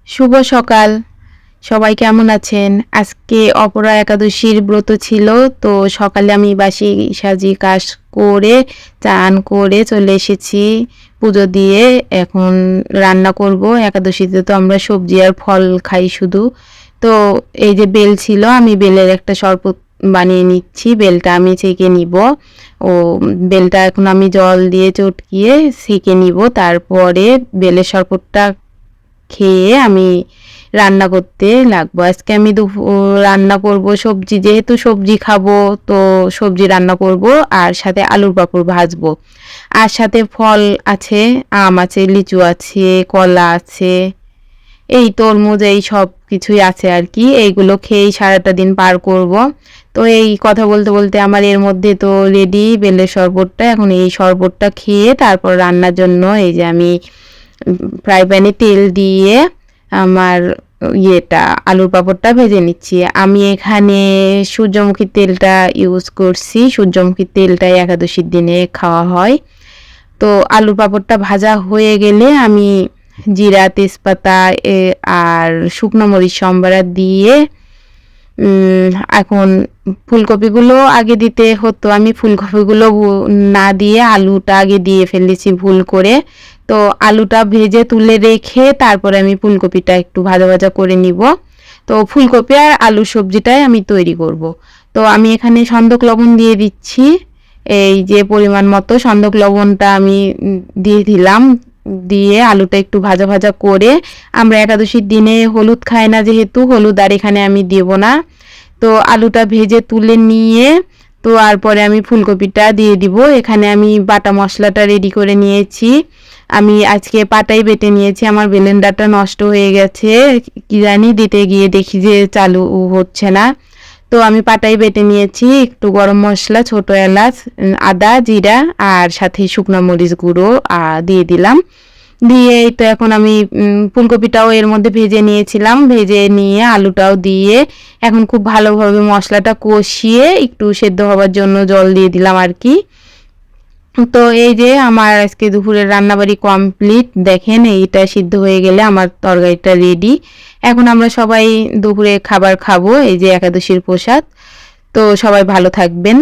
শুভ সকাল। সবাই কেমন আছেন? আজকে অপরা একাদশীর ব্রত ছিল। তো সকালে আমি বাসি সাজি কাজ করে, চান করে চলে এসেছি পুজো দিয়ে। এখন রান্না করব। একাদশীতে তো আমরা সবজি আর ফল খাই শুধু। তো এই যে বেল ছিল, আমি বেলের একটা শরবত বানিয়ে নিচ্ছি। বেলটা আমি ছেঁকে নিব। ও বেলটা এখন আমি জল দিয়ে চটকিয়ে ছেঁকে নিব। তারপরে বেলের শরবতটা খেয়ে আমি রান্না করতে লাগবো। আজকে আমি রান্না করব সবজি, যেহেতু সবজি খাবো তো সবজি রান্না করব আর সাথে আলুর পাঁপড় ভাজবো। আর সাথে ফল আছে, আম আছে, লিচু আছে, কলা আছে, এই তরমুজ, এই সব কিছুই আছে আর কি। এইগুলো খেয়েই সারাটা দিন পার করব। তো এই কথা বলতে বলতে আমার এর মধ্যে তো রেডি বেলের শরবতটা। এখন এই শরবতটা খেয়ে তারপর রান্নার জন্য এই যে আমি ফ্রাই প্যানে তেল দিয়ে আমার আলুর পাঁপড়টা ভেজে নিচ্ছি। আমি এখানে সূর্যমুখী তেলটা ইউজ করছি। সূর্যমুখী তেলটাই একাদশীর দিনে খাওয়া হয়। তো আলুর পাঁপড়টা ভাজা হয়ে গেলে আমি জিরা, তেজপাতা আর শুকনো মরিচ সম্বারা দিয়ে এখন ফুলকপিগুলো আগে দিতে হতো, আমি ফুলকপিগুলো না দিয়ে আলুটা আগে দিয়ে ফেলেছি ভুল করে। তো আলুটা ভেজে তুলে রেখে তারপরে আমি ফুলকপিটা একটু ভাজা ভাজা করে নিব। তো ফুলকপি আর আলুর সবজিটাই আমি তৈরি করব। তো আমি এখানে সন্দক লবণ দিয়ে দিচ্ছি। এই যে পরিমাণ মতো সন্দক লবণটা আমি দিয়ে দিলাম। দিয়ে আলুটা একটু ভাজা ভাজা করে, আমরা একাদশীর দিনে হলুদ খাই না যেহেতু, হলুদ আর এখানে আমি দেব না। তো আলুটা ভেজে তুলে নিয়ে তো তারপরে আমি ফুলকপিটা দিয়ে দিব। এখানে আমি বাটা মশলাটা রেডি করে নিয়েছি। আমি আজকে পাটাই বেটে নিয়েছি, আমার ব্লেন্ডারটা নষ্ট হয়ে গেছে, কি জানি দিতে গিয়ে দেখি যে চালু হচ্ছে না। তো আমি পাটাই বেটে নিয়েছি। একটু গরম মশলা, ছোট এলাচ, আদা, জিরা আর সাথে শুকনো মরিচ গুঁড়ো দিয়ে দিলাম। দিয়ে তো এখন আমি ফুলকপিটাও এর মধ্যে ভেজে নিয়েছিলাম, ভেজে নিয়ে আলুটাও দিয়ে এখন খুব ভালোভাবে মশলাটা কষিয়ে একটু সেদ্ধ হওয়ার জন্য জল দিয়ে দিলাম আর কি। তো এই যে আমার আজকে দুপুরের রান্নাবাড়ি কমপ্লিট। দেখেন এইটা সিদ্ধ হয়ে গেলে আমার তরকারিটা রেডি। এখন আমরা সবাই দুপুরে খাবার খাবো, এই যে একাদশীর প্রসাদ। তো সবাই ভালো থাকবেন।